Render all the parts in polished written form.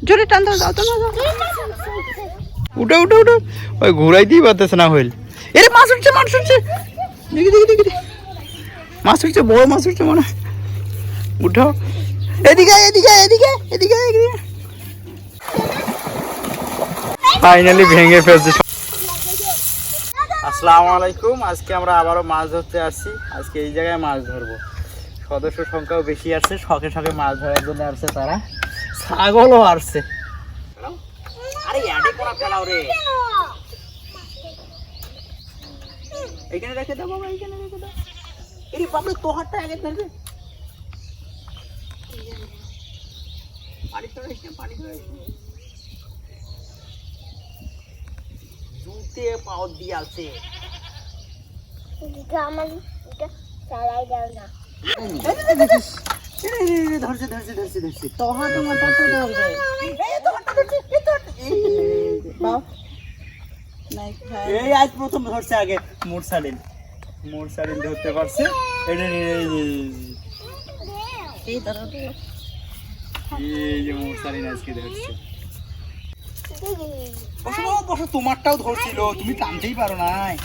জোরে টান দাও, দাও তো না, দাও। উঠো উঠো উঠো, ওই ঘুরাইতেই পারতেছে না হইল। এরে মাছ উঠছে, মাছ উঠছে, দেখি দেখি দেখি মাছ উঠছে, বড় মাছ উঠছে মনে হয়। উঠো, এদিকে এদিকে এদিকে এদিকে এদিকে। ফাইনালি ভেঙে ফেলছে। আসসালামু আলাইকুম। আজকে আমরা আবারও মাছ ধরতে আসছি। আজকে এই জায়গায় মাছ ধরবো। সদস্য সংখ্যাও বেশি আছে, শখে শখে মাছ ধরার জন্য আসছে তারা। ছাগলও আসছে। আরে ইয়াডে কোনা ফেলাও রে, এইখানে রেখে দাও বাবা, এইখানে রেখে দাও। এরে বাবা, তো হাতটা আগে ধরবে। পানি ধরে এসে, পানি ধরে এসে। জুতে পাও দিয়ে আছে। আমার এটা চালাই দাও না। ধরছে ধরছে ধরছে ধরছে, তোহা তোমারটা তো ধরবে। এই তোহাটা ধরছে, এই তোহাটা। বাপ নাই খায়। এই আজ প্রথম ধরছে আগে মুরসালিন। মুরসালিন ধরতে পারছে। এই ধরো, এই যে মুরসালিন আজকে ধরছে। বসো বাবা, বসো, তোমারটাও ধরছিল, তুমি টানতেই পারো নাই।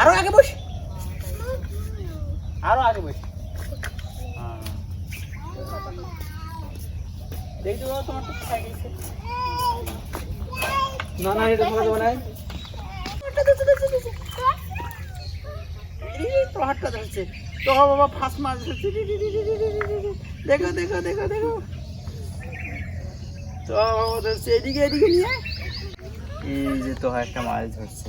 আরো আগে বস, আরো আগে বস। দেখতে পাবো তোমার তো খাই গেছে। না না, এটা ধরা যাবে না। তো হাতটা ধরছে, তো বাবা ফাঁস মাছ ধরছে। দেখো দেখো দেখো দেখো, তো বাবা ধরছে। এদিকে এদিকে নিয়ে, এই যে তো একটা মাছ ধরছে।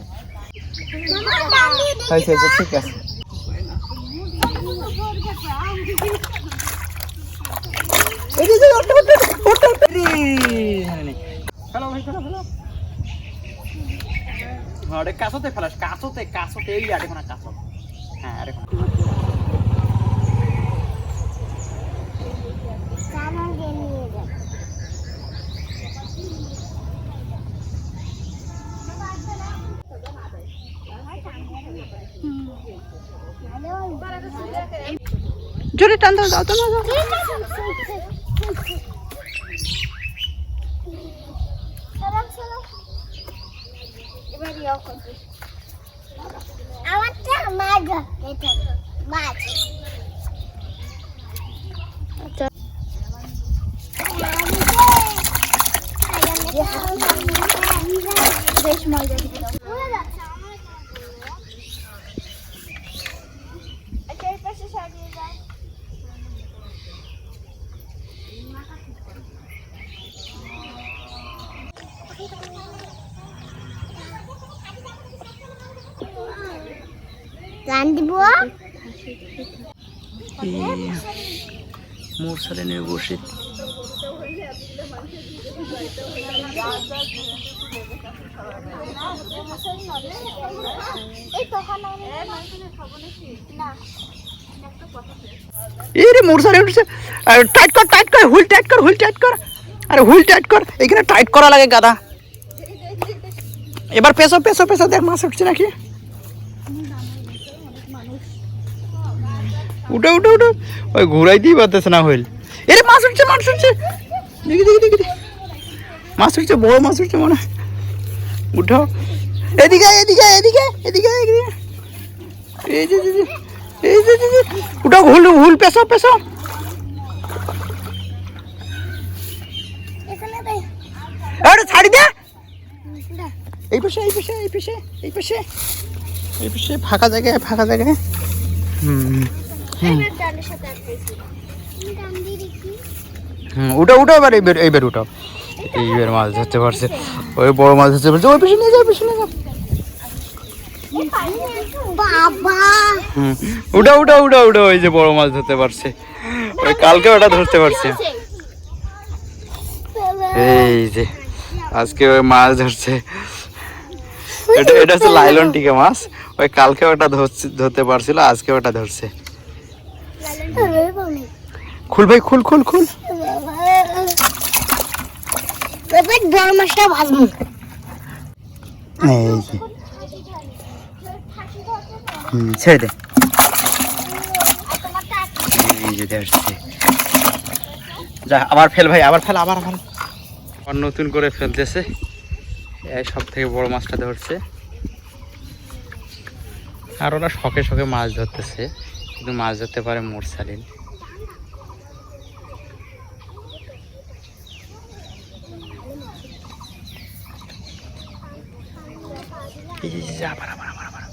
ঠিক আছে, কাঁচতে ফেলাস, কাঁচতে কাঁচতে, এই আরে কোনা কাঁচ। হ্যাঁ আরে জোরে টান দাও, দাও তো না, দাও। বেশ মজা দিল। মুরসালিনের বসে মুরসালিন উঠছে। টাইট কর, টাইট কর, হুইল টাইট কর, হুইল টাইট কর। আরে হুইল টাইট কর, এখানে টাইট করা লাগে গাদা। এবার পেছো পেছো পেছো, দেখ মাছ উঠছে নাকি। উঠো উঠো উঠো, ওই ঘুরাইতেই পারতেছে না হইল। এরে মাছ উঠছে, মাছ উঠছে, দেখি দেখি দেখি মাছ উঠছে, বড় মাছ উঠছে মনে হয়। উঠো, এদিকে এদিকে এদিকে এদিকে এদিকে, এই যে এই যে উঠো, হুল হুল পেছো পেছো। আরে ছাড়ি দে। এই পাশে এই পাশে এই পাশে এই পাশে এই পাশে, ফাঁকা জায়গায় ফাঁকা জায়গায়। উঠো উঠো, এবার এইবার উঠো। এইবার মাছ ধরতে পারছে, ওই বড় মাছ ধরতে পারছে। ওই পিছনে নিয়ে যাও, পিছনে যাও। উঠো উঠো উঠো উঠো, ওই যে বড় মাছ ধরতে পারছে। ওই কালকে ওটা ধরতে পারছে। এই যে আজকে ওই মাছ ধরছে। এটা হচ্ছে লাইলন টিকা মাছ। ওই কালকে ওটা ধরতে পারছিল, আজকে ওটা ধরছে। খুল ভাই, খুল খুল খুল। বড় মাছটা ভাজবো। এই যে ছেড়ে দে। এই যে আসছে, যা আবার ফেল ভাই, আবার ফেল, আবার আবার আবার নতুন করে ফেলতেছে। এই সব থেকে বড় মাছটা ধরছে। আর ওরা শখে শখে মাছ ধরতেছে, কিন্তু মাছ ধরতে পারে মোরসালিন। আবার আবার আবার আবার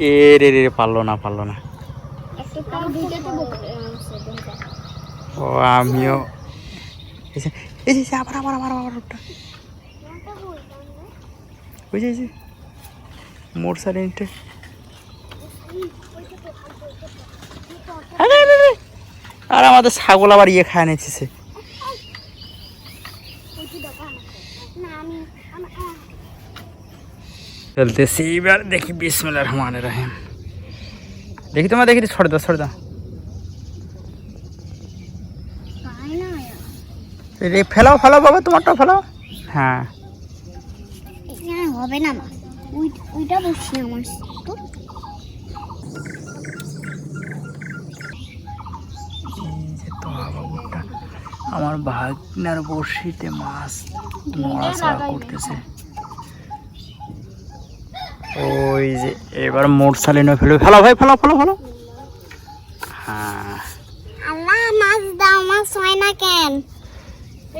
এ রে রে, পারলো না পারলো না। ও আমিও এই যে আবার আবার আবার আবার ওটা ওই যে মোরসালিনটা। আর আমাদের ছাগল আবার ইয়ে খায় নিচ্ছে। চলতেছি এবার, দেখি বিসমিল্লাহির রহমানির রহিম। দেখি তোমার, দেখি ছড়ে দাও, ছড়ে দাও। ফেলাও ফেলাও বাবা, তোমারটাও ফেলাও। হ্যাঁ হবে না, ওইটা বসছি আমার তো। আমার ভাগনার বড়শিতে মাছ নড়াচড়া করতেছে। ওই যে এবার মোরসালিনও ফেলবে, ফেলো ভাই, ফেলো ফেলো ফেলো। হ্যাঁ আল্লাহ, মাছ দাও, মাছ হয় না কেন?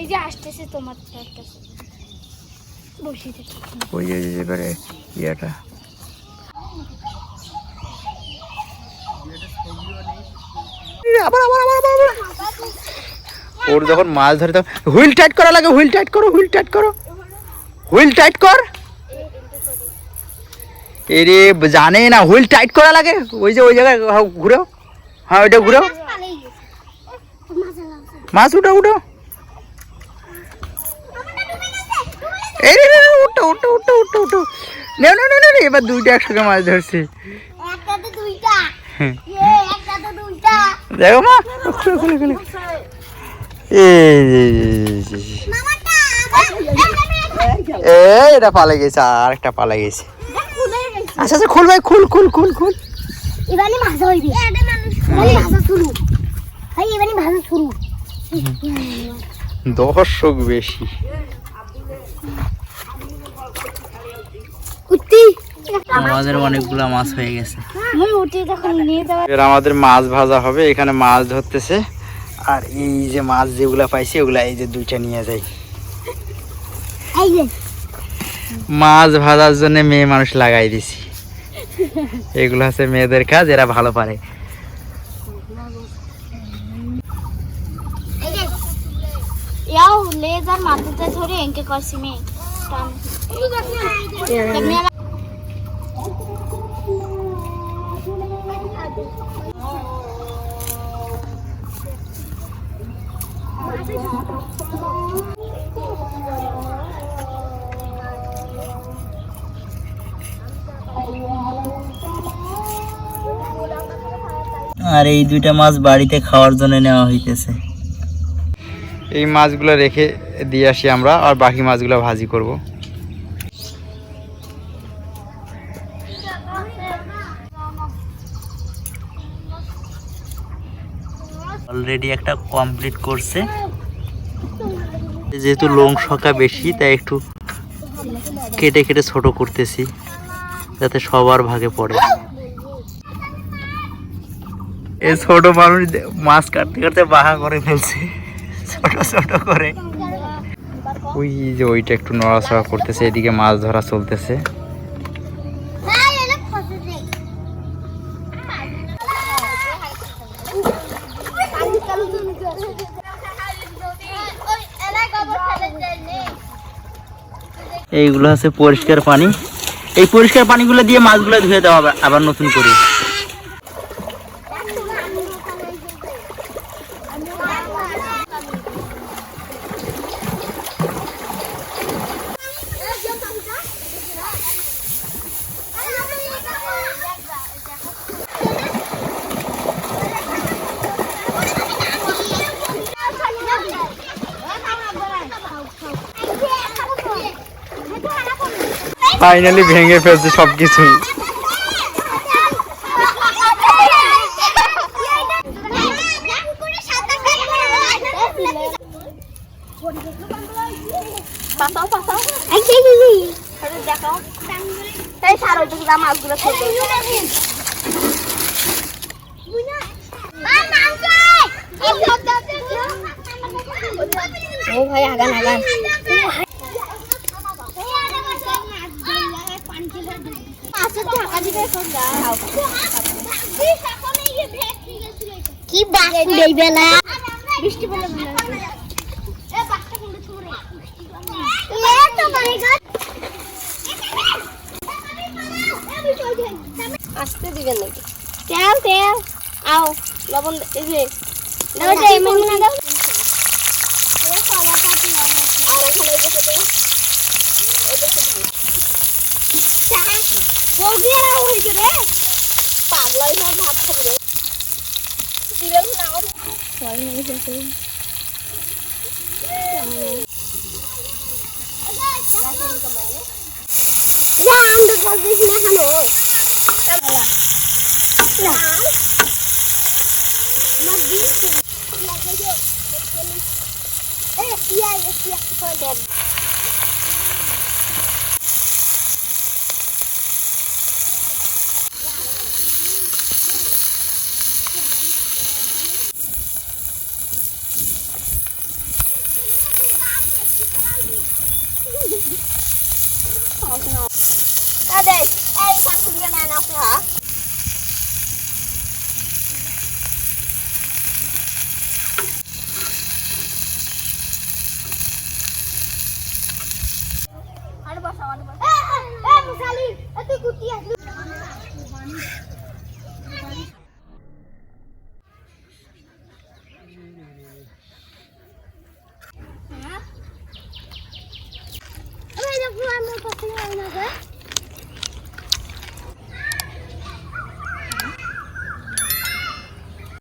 এই যে আসতেছে তোমার কাছে বসিতে। ওই যে এবারে ইয়েটা আবার আবার আবার আবার। ওর যখন মাছ ধরে তখন হুইল টাইট করা লাগে, হুইল টাইট করো, হুইল টাইট করো, হুইল টাইট কর। এরে জানে না হুইল টাইট করা লাগে। ওই যে ওই জায়গায় ঘুরেও, হ্যাঁ ওইটা ঘুরেও, মাছ উঠো উঠো। এই রে রে, উঠো উঠো উঠো উঠো উঠো। না না না না, এবার দুইটা একসঙ্গে মাছ ধরছি। দেখো মা, খুলে খুলে খুলে। এটা পালে গেছে, আর একটা পালে গেছে। আচ্ছা আচ্ছা, খুল ভাই, খুল খুল খুল খুল। এবারে ভাজা হইবে, এবারে ভাজা শুরু। ভাই এবারে ভাজা শুরু। দর্শক বেশি। আমাদের অনেকগুলা মাছ হয়ে গেছে। এবার আমাদের মাছ ভাজা হবে। এখানে মাছ ধরতেছে, আর এই যে মাছ যেগুলা পাইছি ওগুলা এই যে দুইটা নিয়ে যাই। মাছ ভাজার জন্য মেয়ে মানুষ লাগাই দিছি। এগুলো হচ্ছে মেয়েদের কাজ, এরা ভালো পারে। লেজার মাথাতে ধরে এঁকে করছি মেয়ে। আর এই দুইটা মাছ বাড়িতে খাওয়ার জন্য নেওয়া হইতেছে। এই মাছগুলো রেখে দিয়ে আসি আমরা, আর বাকি মাছগুলো ভাজি করব। অলরেডি একটা কমপ্লিট করছে। যেহেতু লোম শকা বেশি, তাই একটু কেটে কেটে ছোট করতেছি যাতে সবার ভাগে পড়ে। এই ছোট মানুষ মাছ কাটতে কাটতে বাহা করে ফেলছে ছোট ছোট করে। ওই যে ওইটা একটু নড়াচড়া করতেছে, এদিকে মাছ ধরা চলতেছে। এইগুলো আছে পরিষ্কার পানি। এই পরিষ্কার পানিগুলো দিয়ে মাছগুলো ধুয়ে দেওয়া হবে আবার নতুন করে। ফাইনালি ভেঙে ফেলছে সবকিছু। ও ভাই আগান আগান কি বাস বেলা বৃষ্টি বলে আসতে দিবেন নাকি তেল তেল আও লবণ এই যে